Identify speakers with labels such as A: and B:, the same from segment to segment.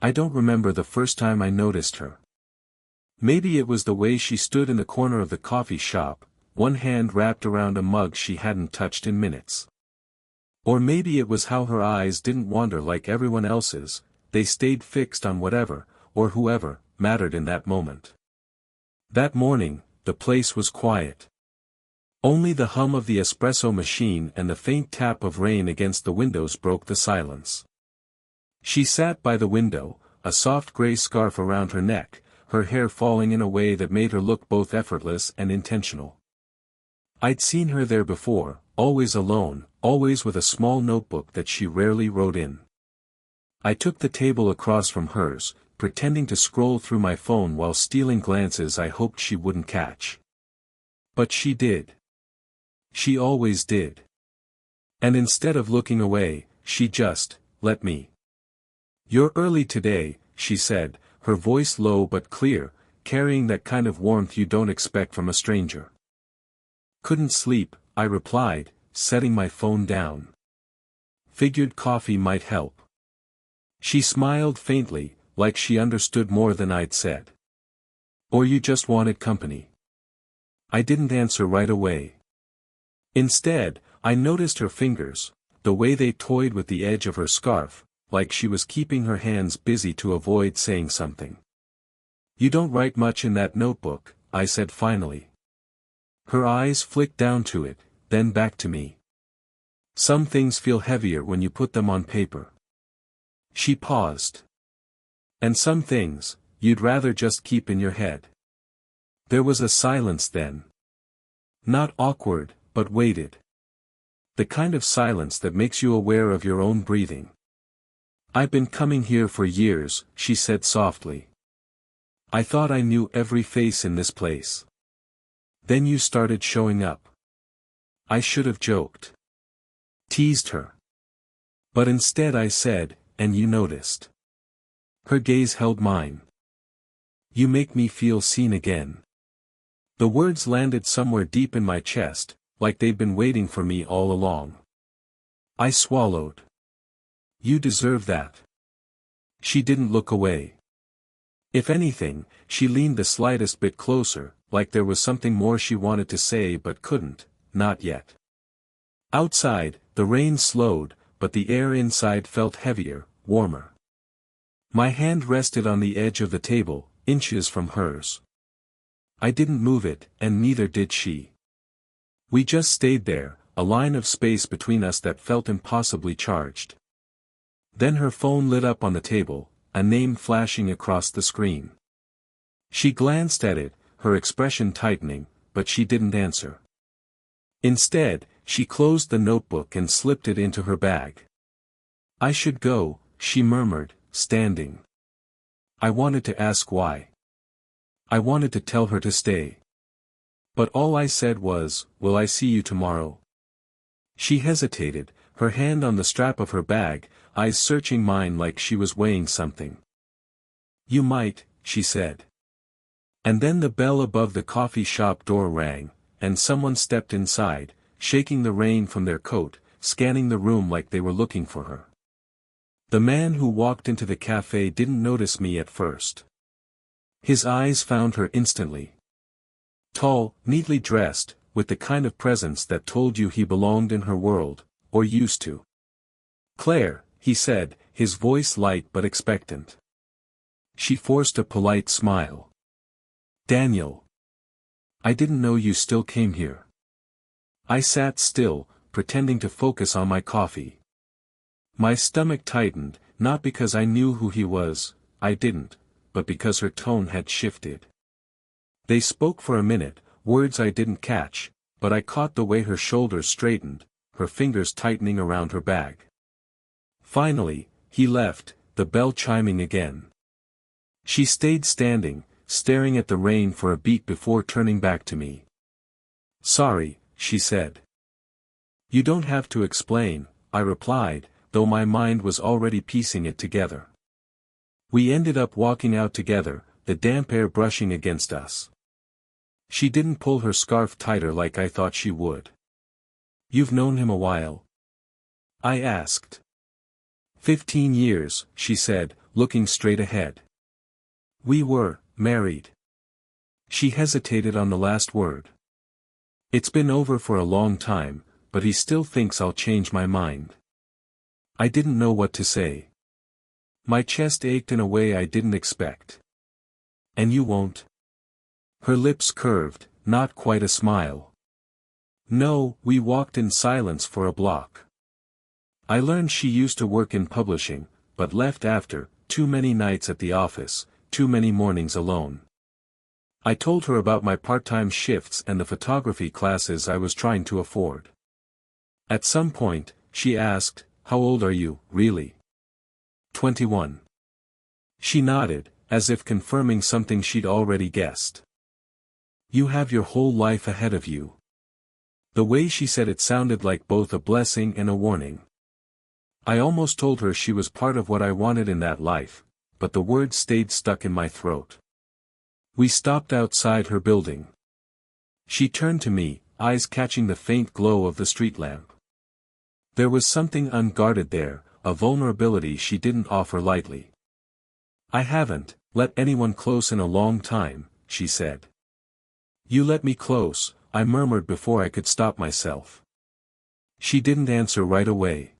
A: I don't remember the first time I noticed her. Maybe it was the way she stood in the corner of the coffee shop, one hand wrapped around a mug she hadn't touched in minutes. Or maybe it was how her eyes didn't wander like everyone else's, they stayed fixed on whatever, or whoever, mattered in that moment. That morning, the place was quiet. Only the hum of the espresso machine and the faint tap of rain against the windows broke the silence. She sat by the window, a soft gray scarf around her neck, her hair falling in a way that made her look both effortless and intentional. I'd seen her there before, always alone, always with a small notebook that she rarely wrote in. I took the table across from hers, pretending to scroll through my phone while stealing glances I hoped she wouldn't catch. But she did. She always did. And instead of looking away, she just let me. "You're early today," she said, her voice low but clear, carrying that kind of warmth you don't expect from a stranger. "Couldn't sleep," I replied, setting my phone down. "Figured coffee might help." She smiled faintly, like she understood more than I'd said. "Or you just wanted company?" I didn't answer right away. Instead, I noticed her fingers, the way they toyed with the edge of her scarf, like she was keeping her hands busy to avoid saying something. "You don't write much in that notebook," I said finally. Her eyes flicked down to it, then back to me. "Some things feel heavier when you put them on paper." She paused. "And some things, you'd rather just keep in your head." There was a silence then. Not awkward, but weighted. The kind of silence that makes you aware of your own breathing. "I've been coming here for years," she said softly. "I thought I knew every face in this place. Then you started showing up." I should have joked. Teased her. But instead I said, "And you noticed." Her gaze held mine. "You make me feel seen again." The words landed somewhere deep in my chest, like they'd been waiting for me all along. I swallowed. "You deserve that." She didn't look away. If anything, she leaned the slightest bit closer, like there was something more she wanted to say but couldn't, not yet. Outside, the rain slowed, but the air inside felt heavier, warmer. My hand rested on the edge of the table, inches from hers. I didn't move it, and neither did she. We just stayed there, a line of space between us that felt impossibly charged. Then her phone lit up on the table, a name flashing across the screen. She glanced at it, her expression tightening, but she didn't answer. Instead, she closed the notebook and slipped it into her bag. "I should go," she murmured, standing. I wanted to ask why. I wanted to tell her to stay. But all I said was, "Will I see you tomorrow?" She hesitated, her hand on the strap of her bag, eyes searching mine like she was weighing something. "You might," she said. And then the bell above the coffee shop door rang, and someone stepped inside, shaking the rain from their coat, scanning the room like they were looking for her. The man who walked into the cafe didn't notice me at first. His eyes found her instantly. Tall, neatly dressed, with the kind of presence that told you he belonged in her world, or used to. "Claire," he said, his voice light but expectant. She forced a polite smile. "Daniel. I didn't know you still came here." I sat still, pretending to focus on my coffee. My stomach tightened, not because I knew who he was, I didn't, but because her tone had shifted. They spoke for a minute, words I didn't catch, but I caught the way her shoulders straightened, her fingers tightening around her bag. Finally, he left, the bell chiming again. She stayed standing, staring at the rain for a beat before turning back to me. "Sorry," she said. "You don't have to explain," I replied, though my mind was already piecing it together. We ended up walking out together, the damp air brushing against us. She didn't pull her scarf tighter like I thought she would. "You've known him a while?" I asked. 15 years, she said, looking straight ahead. We were married. She hesitated on the last word. It's been over for a long time, but he still thinks I'll change my mind. I didn't know what to say. My chest ached in a way I didn't expect. And you won't? Her lips curved, not quite a smile. No, we walked in silence for a block. I learned she used to work in publishing, but left after, too many nights at the office, too many mornings alone. I told her about my part-time shifts and the photography classes I was trying to afford. At some point, she asked, "How old are you, really?" 21. She nodded, as if confirming something she'd already guessed. You have your whole life ahead of you. The way she said it sounded like both a blessing and a warning. I almost told her she was part of what I wanted in that life, but the words stayed stuck in my throat. We stopped outside her building. She turned to me, eyes catching the faint glow of the street lamp. There was something unguarded there, a vulnerability she didn't offer lightly. I haven't let anyone close in a long time, she said. You let me close, I murmured before I could stop myself. She didn't answer right away.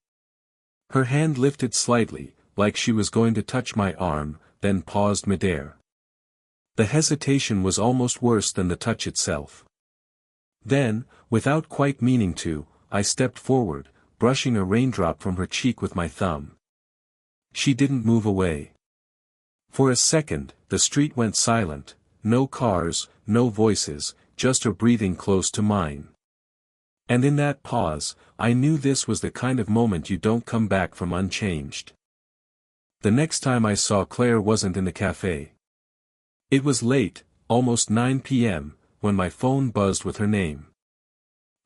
A: Her hand lifted slightly, like she was going to touch my arm, then paused midair. The hesitation was almost worse than the touch itself. Then, without quite meaning to, I stepped forward, brushing a raindrop from her cheek with my thumb. She didn't move away. For a second, the street went silent, no cars, no voices, just her breathing close to mine. And in that pause, I knew this was the kind of moment you don't come back from unchanged. The next time I saw Claire wasn't in the cafe. It was late, almost 9 p.m., when my phone buzzed with her name.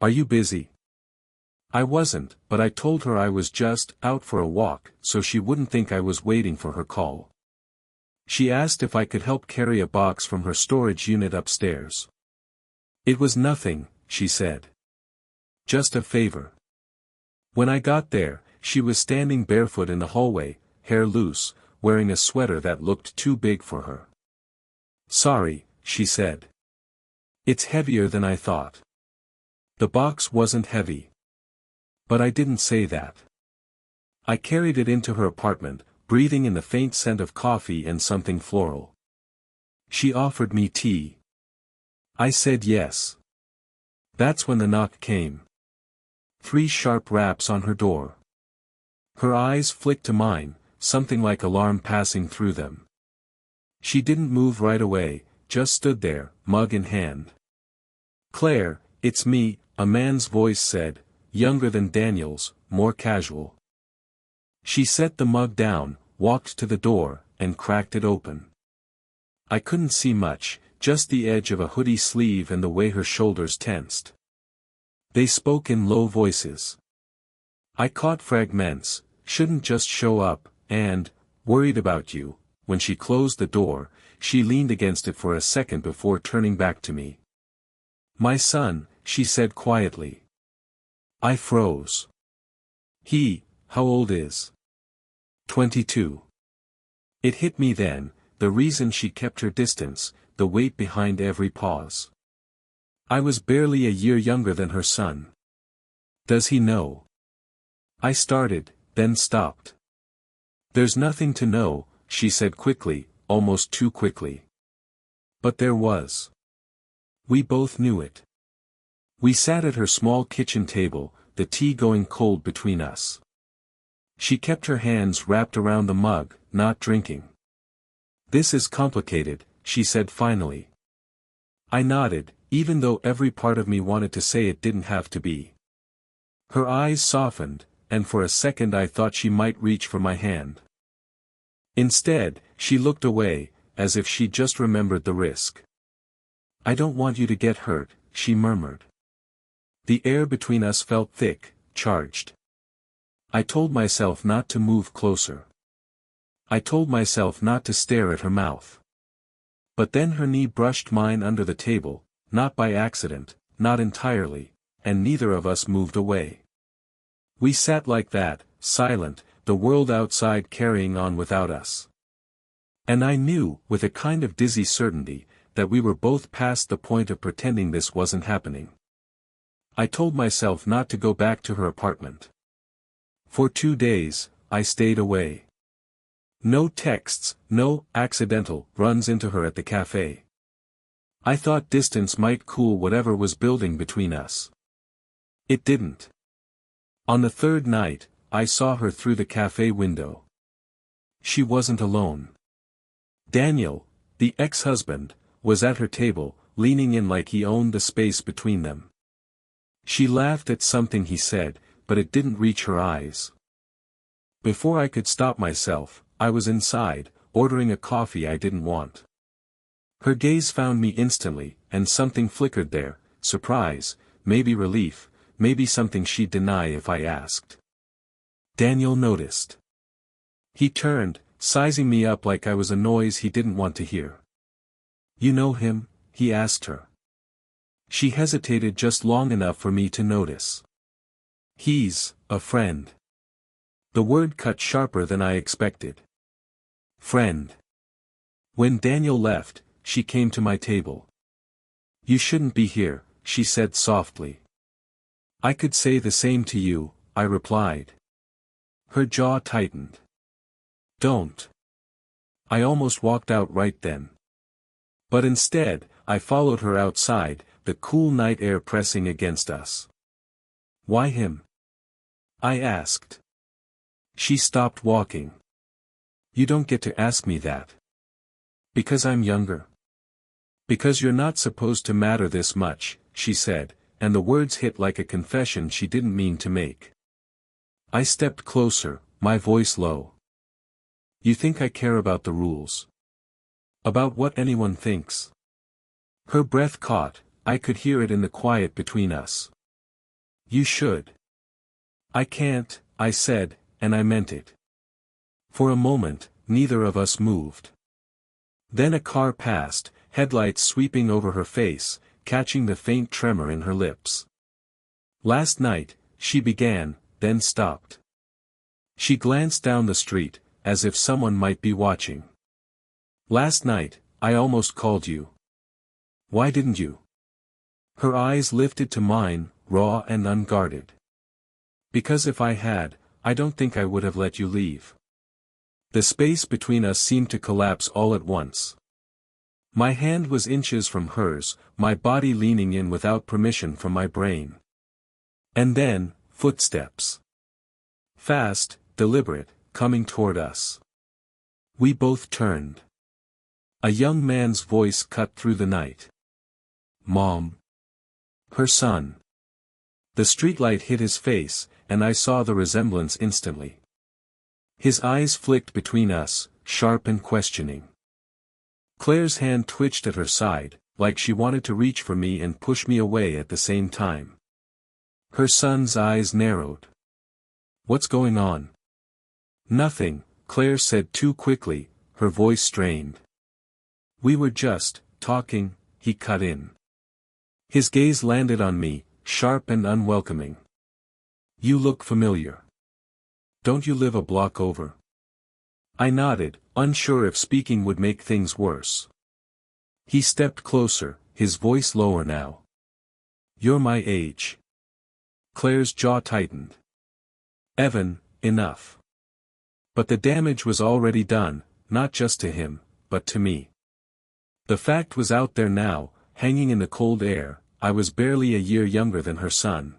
A: Are you busy? I wasn't, but I told her I was just out for a walk, so she wouldn't think I was waiting for her call. She asked if I could help carry a box from her storage unit upstairs. It was nothing, she said. Just a favor. When I got there, she was standing barefoot in the hallway, hair loose, wearing a sweater that looked too big for her. Sorry, she said. It's heavier than I thought. The box wasn't heavy. But I didn't say that. I carried it into her apartment, breathing in the faint scent of coffee and something floral. She offered me tea. I said yes. That's when the knock came. 3 sharp raps on her door. Her eyes flicked to mine, something like alarm passing through them. She didn't move right away, just stood there, mug in hand. Claire, it's me, a man's voice said, younger than Daniel's, more casual. She set the mug down, walked to the door, and cracked it open. I couldn't see much, just the edge of a hoodie sleeve and the way her shoulders tensed. They spoke in low voices. I caught fragments, shouldn't just show up, and, worried about you. When she closed the door, she leaned against it for a second before turning back to me. My son, she said quietly. I froze. How old is? 22. It hit me then, the reason she kept her distance, the weight behind every pause. I was barely a year younger than her son. Does he know? I started, then stopped. There's nothing to know, she said quickly, almost too quickly. But there was. We both knew it. We sat at her small kitchen table, the tea going cold between us. She kept her hands wrapped around the mug, not drinking. This is complicated, she said finally. I nodded, even though every part of me wanted to say it didn't have to be. Her eyes softened, and for a second I thought she might reach for my hand. Instead, she looked away, as if she just remembered the risk. I don't want you to get hurt, she murmured. The air between us felt thick, charged. I told myself not to move closer. I told myself not to stare at her mouth. But then her knee brushed mine under the table, not by accident, not entirely, and neither of us moved away. We sat like that, silent, the world outside carrying on without us. And I knew, with a kind of dizzy certainty, that we were both past the point of pretending this wasn't happening. I told myself not to go back to her apartment. For 2 days, I stayed away. No texts, no accidental runs into her at the cafe. I thought distance might cool whatever was building between us. It didn't. On the third night, I saw her through the cafe window. She wasn't alone. Daniel, the ex-husband, was at her table, leaning in like he owned the space between them. She laughed at something he said, but it didn't reach her eyes. Before I could stop myself, I was inside, ordering a coffee I didn't want. Her gaze found me instantly, and something flickered there, surprise, maybe relief, maybe something she'd deny if I asked. Daniel noticed. He turned, sizing me up like I was a noise he didn't want to hear. "You know him?" he asked her. She hesitated just long enough for me to notice. "He's a friend." The word cut sharper than I expected. Friend. When Daniel left, she came to my table. "You shouldn't be here," she said softly. "I could say the same to you," I replied. Her jaw tightened. "Don't." I almost walked out right then. But instead, I followed her outside, the cool night air pressing against us. "Why him?" I asked. She stopped walking. "You don't get to ask me that." "Because I'm younger." "Because you're not supposed to matter this much," she said, and the words hit like a confession she didn't mean to make. I stepped closer, my voice low. "You think I care about the rules? About what anyone thinks?" Her breath caught, I could hear it in the quiet between us. "You should." "I can't," I said, and I meant it. For a moment, neither of us moved. Then a car passed, headlights sweeping over her face, catching the faint tremor in her lips. "Last night," she began, then stopped. She glanced down the street, as if someone might be watching. "Last night, I almost called you. Why didn't you?" Her eyes lifted to mine, raw and unguarded. "Because if I had, I don't think I would have let you leave." The space between us seemed to collapse all at once. My hand was inches from hers, my body leaning in without permission from my brain. And then, footsteps. Fast, deliberate, coming toward us. We both turned. A young man's voice cut through the night. "Mom." Her son. The streetlight hit his face, and I saw the resemblance instantly. His eyes flicked between us, sharp and questioning. Claire's hand twitched at her side, like she wanted to reach for me and push me away at the same time. Her son's eyes narrowed. "What's going on?" "Nothing," Claire said too quickly, her voice strained. "We were just talking," he cut in. His gaze landed on me, sharp and unwelcoming. "You look familiar. Don't you live a block over?" I nodded, unsure if speaking would make things worse. He stepped closer, his voice lower now. "You're my age." Claire's jaw tightened. "Evan, enough." But the damage was already done, not just to him, but to me. The fact was out there now, hanging in the cold air. I was barely a year younger than her son.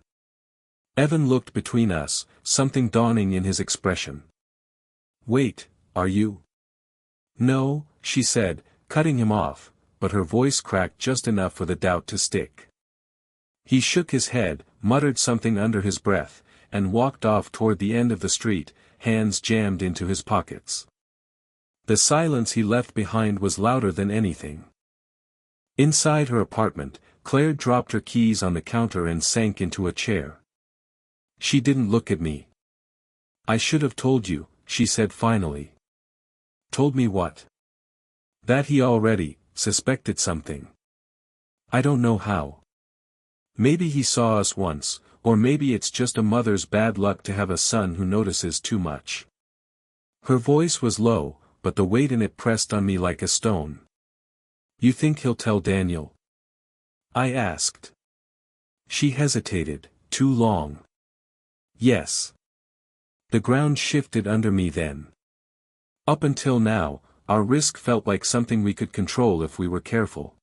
A: Evan looked between us, something dawning in his expression. "Wait, are you?" "No," she said, cutting him off, but her voice cracked just enough for the doubt to stick. He shook his head, muttered something under his breath, and walked off toward the end of the street, hands jammed into his pockets. The silence he left behind was louder than anything. Inside her apartment, Claire dropped her keys on the counter and sank into a chair. She didn't look at me. "I should have told you," she said finally. "Told me what?" "That he already suspected something. I don't know how. Maybe he saw us once, or maybe it's just a mother's bad luck to have a son who notices too much." Her voice was low, but the weight in it pressed on me like a stone. "You think he'll tell Daniel?" I asked. She hesitated, too long. "Yes." The ground shifted under me then. Up until now, our risk felt like something we could control if we were careful.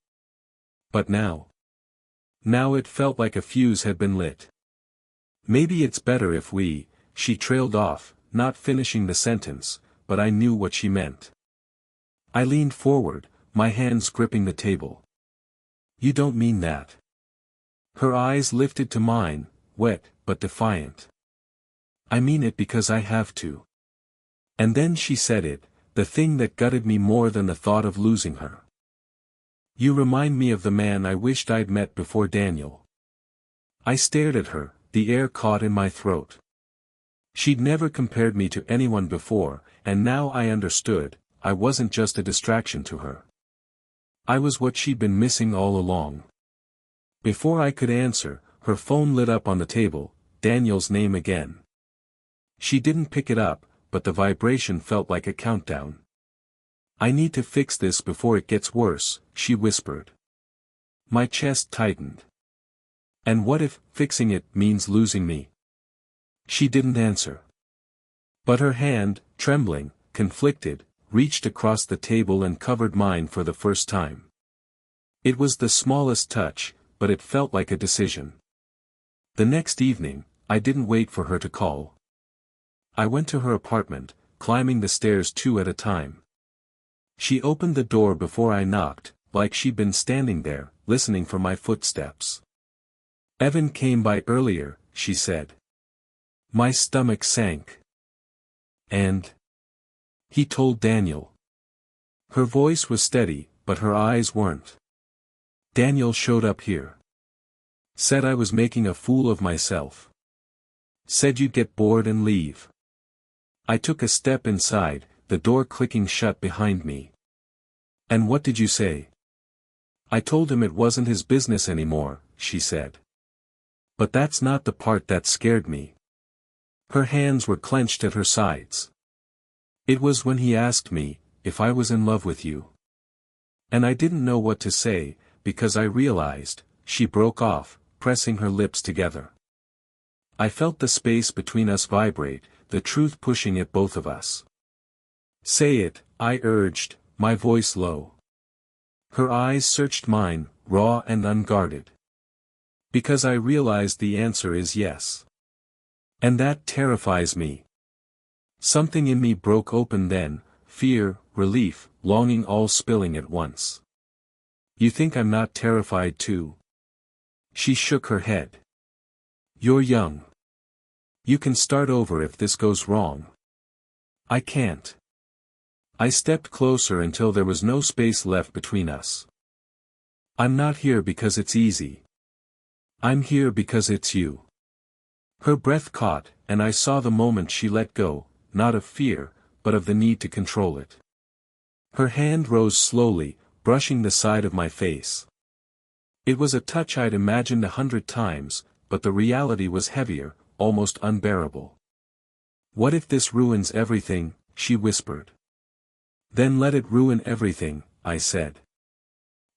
A: But now it felt like a fuse had been lit. "Maybe it's better if we," she trailed off, not finishing the sentence, but I knew what she meant. I leaned forward, my hands gripping the table. "You don't mean that." Her eyes lifted to mine, wet, but defiant. "I mean it because I have to." And then she said it, the thing that gutted me more than the thought of losing her. "You remind me of the man I wished I'd met before Daniel." I stared at her, the air caught in my throat. She'd never compared me to anyone before, and now I understood, I wasn't just a distraction to her. I was what she'd been missing all along. Before I could answer, her phone lit up on the table, Daniel's name again. She didn't pick it up, but the vibration felt like a countdown. "I need to fix this before it gets worse," she whispered. My chest tightened. "And what if fixing it means losing me?" She didn't answer. But her hand, trembling, conflicted, reached across the table and covered mine for the first time. It was the smallest touch, but it felt like a decision. The next evening, I didn't wait for her to call. I went to her apartment, climbing the stairs 2 at a time. She opened the door before I knocked, like she'd been standing there, listening for my footsteps. "Evan came by earlier," she said. My stomach sank. "And?" "He told Daniel." Her voice was steady, but her eyes weren't. "Daniel showed up here. Said I was making a fool of myself. Said you'd get bored and leave." I took a step inside, the door clicking shut behind me. "And what did you say?" "I told him it wasn't his business anymore," she said. "But that's not the part that scared me." Her hands were clenched at her sides. "It was when he asked me, if I was in love with you." And I didn't know what to say, because I realized, she broke off, pressing her lips together. I felt the space between us vibrate, the truth pushing at both of us. "Say it," I urged, my voice low. Her eyes searched mine, raw and unguarded. "Because I realized the answer is yes. And that terrifies me." Something in me broke open then, fear, relief, longing all spilling at once. "You think I'm not terrified too?" She shook her head. "You're young. You can start over if this goes wrong." "I can't." I stepped closer until there was no space left between us. "I'm not here because it's easy. I'm here because it's you." Her breath caught, and I saw the moment she let go, not of fear, but of the need to control it. Her hand rose slowly, brushing the side of my face. It was a touch I'd imagined 100 times, but the reality was heavier, almost unbearable. "What if this ruins everything?" she whispered. "Then let it ruin everything," I said.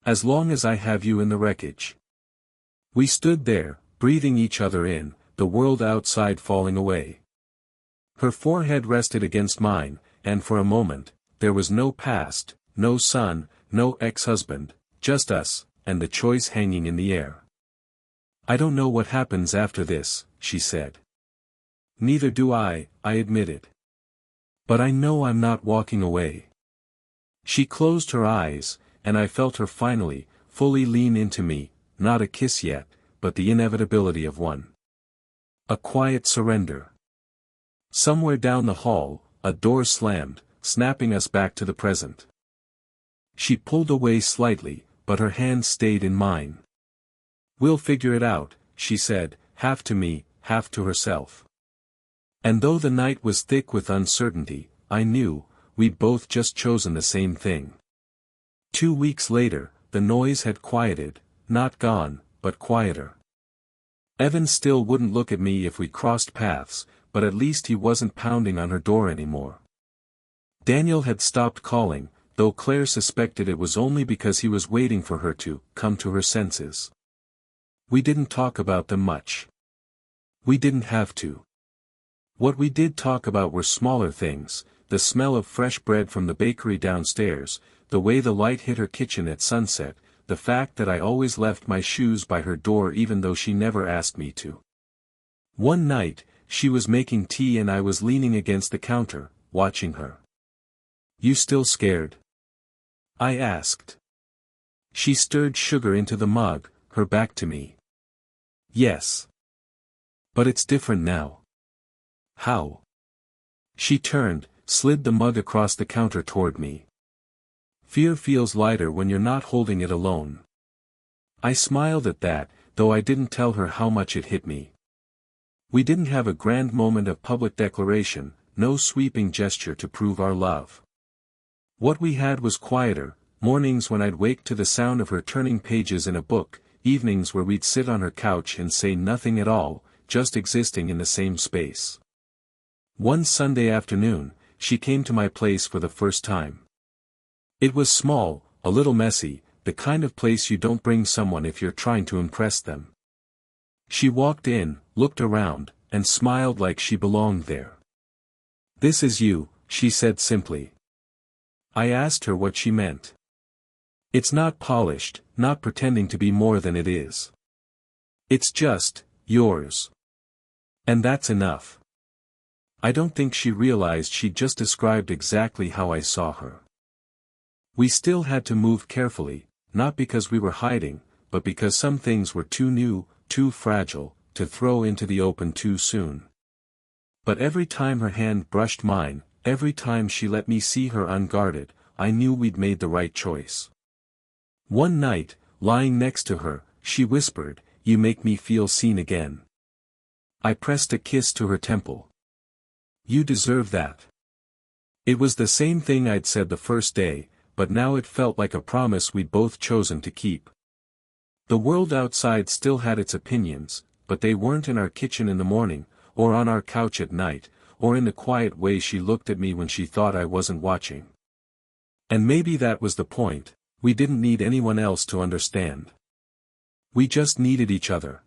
A: "As long as I have you in the wreckage." We stood there, breathing each other in, the world outside falling away. Her forehead rested against mine, and for a moment, there was no past, no son, no ex-husband, just us, and the choice hanging in the air. "I don't know what happens after this," she said. "Neither do I admitted. "But I know I'm not walking away." She closed her eyes, and I felt her finally, fully lean into me, not a kiss yet, but the inevitability of one. A quiet surrender. Somewhere down the hall, a door slammed, snapping us back to the present. She pulled away slightly, but her hand stayed in mine. "We'll figure it out," she said, half to me, half to herself. And though the night was thick with uncertainty, I knew, we'd both just chosen the same thing. 2 weeks later, the noise had quieted, not gone, but quieter. Evan still wouldn't look at me if we crossed paths, but at least he wasn't pounding on her door anymore. Daniel had stopped calling, though Claire suspected it was only because he was waiting for her to come to her senses. We didn't talk about them much. We didn't have to. What we did talk about were smaller things, the smell of fresh bread from the bakery downstairs, the way the light hit her kitchen at sunset, the fact that I always left my shoes by her door even though she never asked me to. One night, she was making tea and I was leaning against the counter, watching her. "You still scared?" I asked. She stirred sugar into the mug, her back to me. "Yes. But it's different now." "How?" She turned, slid the mug across the counter toward me. "Fear feels lighter when you're not holding it alone." I smiled at that, though I didn't tell her how much it hit me. We didn't have a grand moment of public declaration, no sweeping gesture to prove our love. What we had was quieter, mornings when I'd wake to the sound of her turning pages in a book, evenings where we'd sit on her couch and say nothing at all, just existing in the same space. One Sunday afternoon, she came to my place for the first time. It was small, a little messy, the kind of place you don't bring someone if you're trying to impress them. She walked in, looked around, and smiled like she belonged there. "This is you," she said simply. I asked her what she meant. "It's not polished, not pretending to be more than it is. It's just, yours. And that's enough." I don't think she realized she'd just described exactly how I saw her. We still had to move carefully, not because we were hiding, but because some things were too new, too fragile, to throw into the open too soon. But every time her hand brushed mine, every time she let me see her unguarded, I knew we'd made the right choice. One night, lying next to her, she whispered, "You make me feel seen again." I pressed a kiss to her temple. "You deserve that." It was the same thing I'd said the first day, but now it felt like a promise we'd both chosen to keep. The world outside still had its opinions, but they weren't in our kitchen in the morning, or on our couch at night, or in the quiet way she looked at me when she thought I wasn't watching. And maybe that was the point, we didn't need anyone else to understand. We just needed each other.